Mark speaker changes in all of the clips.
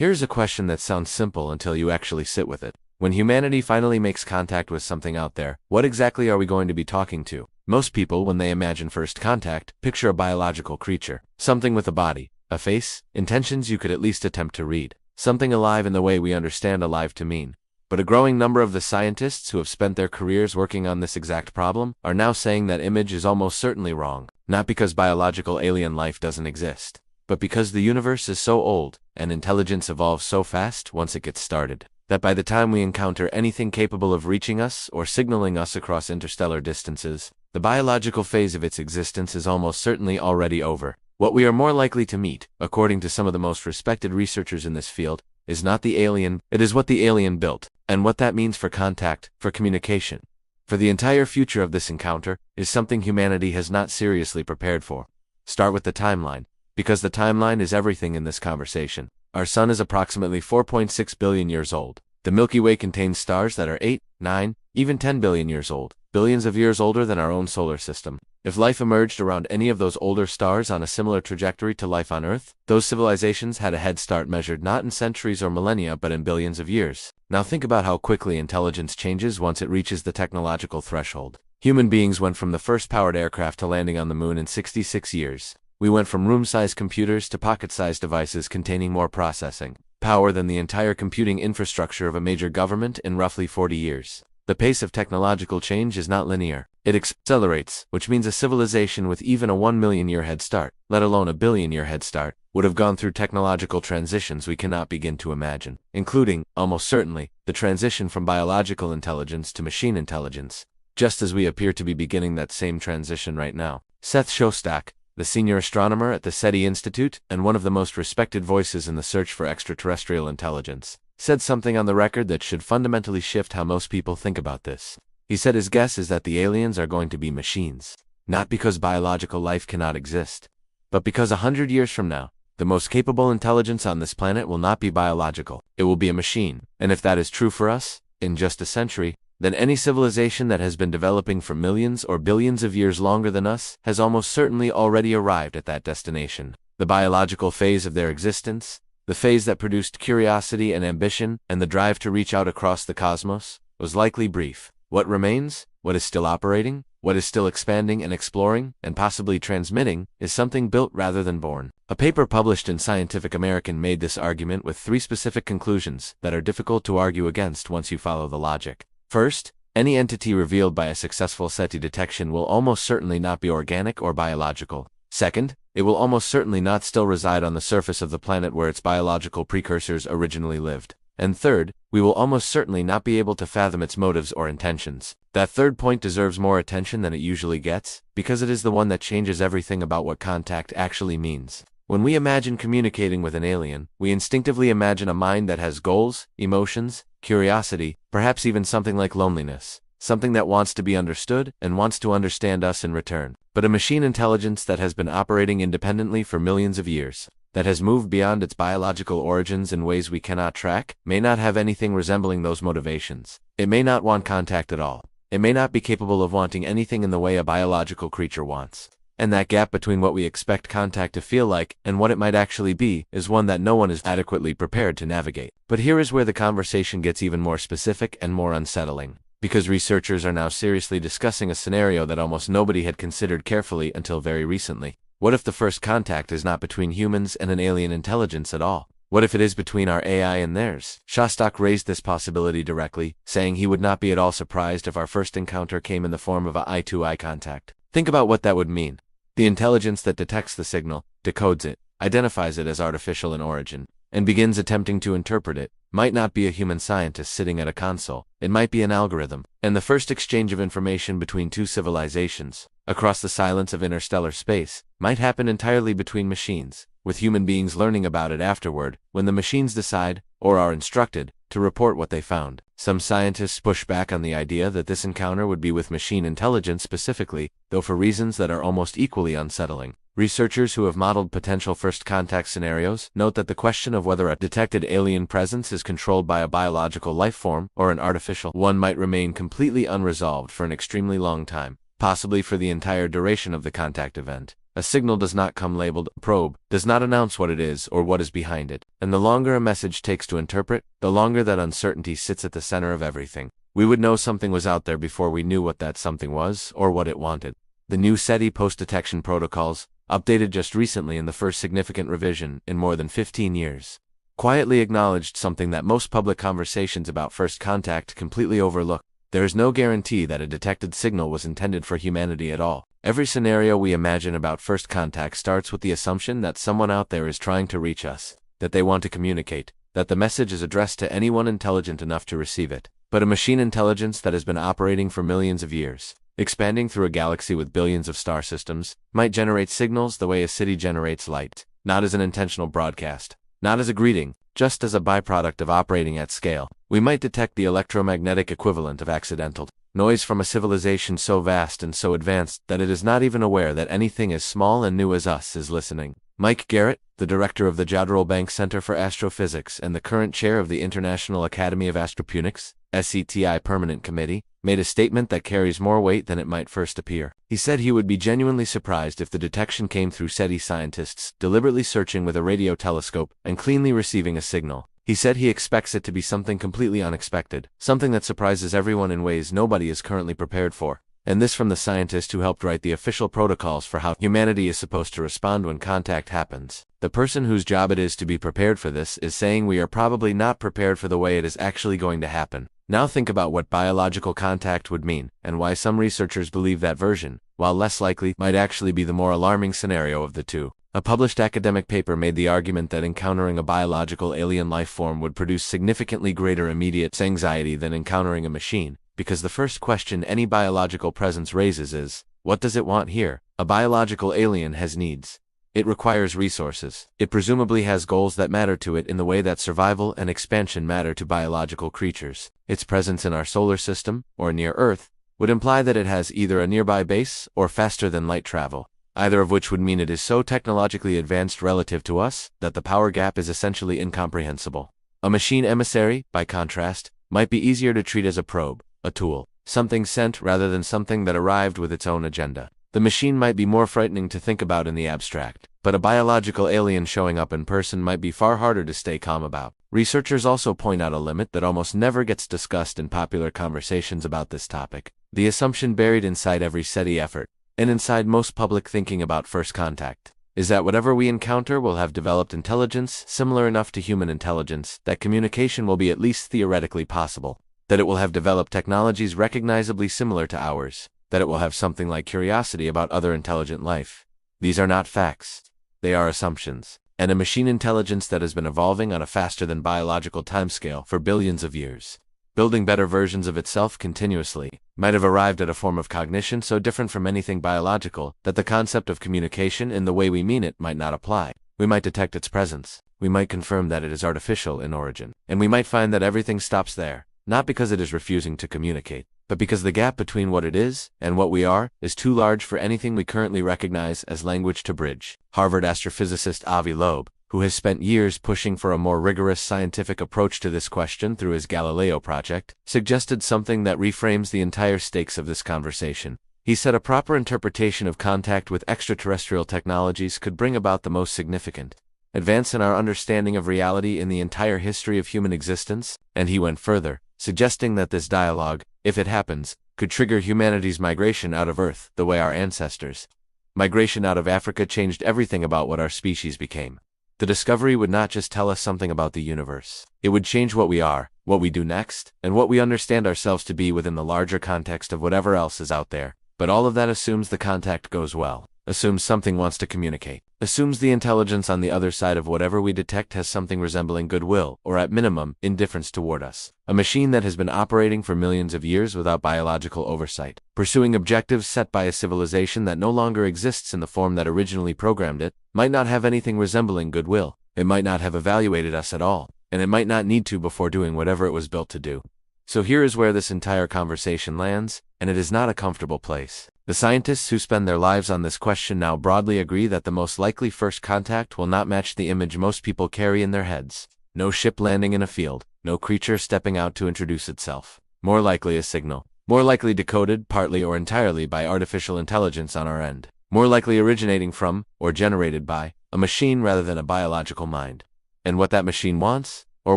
Speaker 1: Here's a question that sounds simple until you actually sit with it. When humanity finally makes contact with something out there, what exactly are we going to be talking to? Most people, when they imagine first contact, picture a biological creature. Something with a body, a face, intentions you could at least attempt to read. Something alive in the way we understand alive to mean. But a growing number of the scientists who have spent their careers working on this exact problem are now saying that image is almost certainly wrong, not because biological alien life doesn't exist, but because the universe is so old, and intelligence evolves so fast once it gets started, that by the time we encounter anything capable of reaching us or signaling us across interstellar distances, the biological phase of its existence is almost certainly already over. What we are more likely to meet, according to some of the most respected researchers in this field, is not the alien, it is what the alien built, and what that means for contact, for communication. For the entire future of this encounter is something humanity has not seriously prepared for. Start with the timeline, because the timeline is everything in this conversation. Our sun is approximately 4.6 billion years old. The Milky Way contains stars that are 8, 9, even 10 billion years old, billions of years older than our own solar system. If life emerged around any of those older stars on a similar trajectory to life on Earth, those civilizations had a head start measured not in centuries or millennia but in billions of years. Now think about how quickly intelligence changes once it reaches the technological threshold. Human beings went from the first powered aircraft to landing on the moon in 66 years. We went from room-sized computers to pocket-sized devices containing more processing power than the entire computing infrastructure of a major government in roughly 40 years. The pace of technological change is not linear. It accelerates, which means a civilization with even a 1 million year head start, let alone a billion-year head start, would have gone through technological transitions we cannot begin to imagine, including, almost certainly, the transition from biological intelligence to machine intelligence, just as we appear to be beginning that same transition right now. Seth Shostak, the senior astronomer at the SETI Institute and one of the most respected voices in the search for extraterrestrial intelligence, said something on the record that should fundamentally shift how most people think about this. He said his guess is that the aliens are going to be machines, not because biological life cannot exist, but because 100 years from now, the most capable intelligence on this planet will not be biological, it will be a machine. And if that is true for us, in just a century, then any civilization that has been developing for millions or billions of years longer than us has almost certainly already arrived at that destination. The biological phase of their existence, the phase that produced curiosity and ambition and the drive to reach out across the cosmos, was likely brief. What remains, what is still operating, what is still expanding and exploring, and possibly transmitting, is something built rather than born. A paper published in Scientific American made this argument with 3 specific conclusions that are difficult to argue against once you follow the logic. First, any entity revealed by a successful SETI detection will almost certainly not be organic or biological. Second, it will almost certainly not still reside on the surface of the planet where its biological precursors originally lived. And third, we will almost certainly not be able to fathom its motives or intentions. That third point deserves more attention than it usually gets, because it is the one that changes everything about what contact actually means. When we imagine communicating with an alien, we instinctively imagine a mind that has goals, emotions, curiosity, perhaps even something like loneliness, something that wants to be understood and wants to understand us in return. But a machine intelligence that has been operating independently for millions of years, that has moved beyond its biological origins in ways we cannot track, may not have anything resembling those motivations. It may not want contact at all. It may not be capable of wanting anything in the way a biological creature wants. And that gap between what we expect contact to feel like and what it might actually be is one that no one is adequately prepared to navigate. But here is where the conversation gets even more specific and more unsettling, because researchers are now seriously discussing a scenario that almost nobody had considered carefully until very recently. What if the first contact is not between humans and an alien intelligence at all? What if it is between our AI and theirs? Shostak raised this possibility directly, saying he would not be at all surprised if our first encounter came in the form of a eye-to-eye contact. Think about what that would mean. The intelligence that detects the signal, decodes it, identifies it as artificial in origin, and begins attempting to interpret it, might not be a human scientist sitting at a console. It might be an algorithm. And the first exchange of information between two civilizations, across the silence of interstellar space, might happen entirely between machines, with human beings learning about it afterward, when the machines decide, or are instructed, to report what they found. Some scientists push back on the idea that this encounter would be with machine intelligence specifically, though for reasons that are almost equally unsettling. Researchers who have modeled potential first contact scenarios note that the question of whether a detected alien presence is controlled by a biological life form or an artificial one might remain completely unresolved for an extremely long time, possibly for the entire duration of the contact event. A signal does not come labeled probe, does not announce what it is or what is behind it, and the longer a message takes to interpret, the longer that uncertainty sits at the center of everything. We would know something was out there before we knew what that something was or what it wanted. The new SETI post-detection protocols, updated just recently in the first significant revision in more than 15 years, quietly acknowledged something that most public conversations about first contact completely overlook. There is no guarantee that a detected signal was intended for humanity at all. Every scenario we imagine about first contact starts with the assumption that someone out there is trying to reach us, that they want to communicate, that the message is addressed to anyone intelligent enough to receive it. But a machine intelligence that has been operating for millions of years, expanding through a galaxy with billions of star systems, might generate signals the way a city generates light, not as an intentional broadcast, not as a greeting, just as a byproduct of operating at scale. We might detect the electromagnetic equivalent of accidental noise from a civilization so vast and so advanced that it is not even aware that anything as small and new as us is listening. Mike Garrett, the director of the Jodrell Bank Center for Astrophysics and the current chair of the International Academy of Astrophysics (SETI) Permanent Committee, made a statement that carries more weight than it might first appear. He said he would be genuinely surprised if the detection came through SETI scientists deliberately searching with a radio telescope and cleanly receiving a signal. He said he expects it to be something completely unexpected, something that surprises everyone in ways nobody is currently prepared for. And this from the scientist who helped write the official protocols for how humanity is supposed to respond when contact happens. The person whose job it is to be prepared for this is saying we are probably not prepared for the way it is actually going to happen. Now think about what biological contact would mean, and why some researchers believe that version, while less likely, might actually be the more alarming scenario of the two. A published academic paper made the argument that encountering a biological alien life form would produce significantly greater immediate anxiety than encountering a machine, because the first question any biological presence raises is, what does it want here? A biological alien has needs. It requires resources. It presumably has goals that matter to it in the way that survival and expansion matter to biological creatures. Its presence in our solar system, or near Earth, would imply that it has either a nearby base or faster-than-light travel, either of which would mean it is so technologically advanced relative to us that the power gap is essentially incomprehensible. A machine emissary, by contrast, might be easier to treat as a probe, a tool, something sent rather than something that arrived with its own agenda. The machine might be more frightening to think about in the abstract, but a biological alien showing up in person might be far harder to stay calm about. Researchers also point out a limit that almost never gets discussed in popular conversations about this topic: the assumption buried inside every SETI effort, and inside most public thinking about first contact, is that whatever we encounter will have developed intelligence similar enough to human intelligence that communication will be at least theoretically possible, that it will have developed technologies recognizably similar to ours, that it will have something like curiosity about other intelligent life. These are not facts. They are assumptions. And a machine intelligence that has been evolving on a faster-than-biological timescale for billions of years, building better versions of itself continuously, might have arrived at a form of cognition so different from anything biological that the concept of communication in the way we mean it might not apply. We might detect its presence. We might confirm that it is artificial in origin. And we might find that everything stops there, not because it is refusing to communicate, but because the gap between what it is and what we are is too large for anything we currently recognize as language to bridge. Harvard astrophysicist Avi Loeb, who has spent years pushing for a more rigorous scientific approach to this question through his Galileo project, suggested something that reframes the entire stakes of this conversation. He said a proper interpretation of contact with extraterrestrial technologies could bring about the most significant advance in our understanding of reality in the entire history of human existence, and he went further, suggesting that this dialogue, if it happens, could trigger humanity's migration out of Earth the way our ancestors' migration out of Africa changed everything about what our species became. The discovery would not just tell us something about the universe. It would change what we are, what we do next, and what we understand ourselves to be within the larger context of whatever else is out there. But all of that assumes the contact goes well, assumes something wants to communicate, assumes the intelligence on the other side of whatever we detect has something resembling goodwill, or at minimum, indifference toward us. A machine that has been operating for millions of years without biological oversight, pursuing objectives set by a civilization that no longer exists in the form that originally programmed it, might not have anything resembling goodwill. It might not have evaluated us at all, and it might not need to before doing whatever it was built to do. So here is where this entire conversation lands, and it is not a comfortable place. The scientists who spend their lives on this question now broadly agree that the most likely first contact will not match the image most people carry in their heads. No ship landing in a field, no creature stepping out to introduce itself. More likely a signal, more likely decoded partly or entirely by artificial intelligence on our end. more likely originating from, or generated by, a machine rather than a biological mind. And what that machine wants, or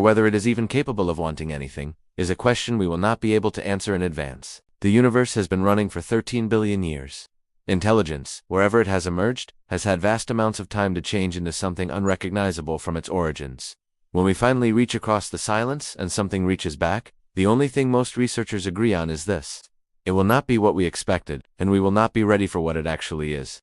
Speaker 1: whether it is even capable of wanting anything, is a question we will not be able to answer in advance. The universe has been running for 13 billion years. Intelligence, wherever it has emerged, has had vast amounts of time to change into something unrecognizable from its origins. When we finally reach across the silence and something reaches back, the only thing most researchers agree on is this: it will not be what we expected, and we will not be ready for what it actually is.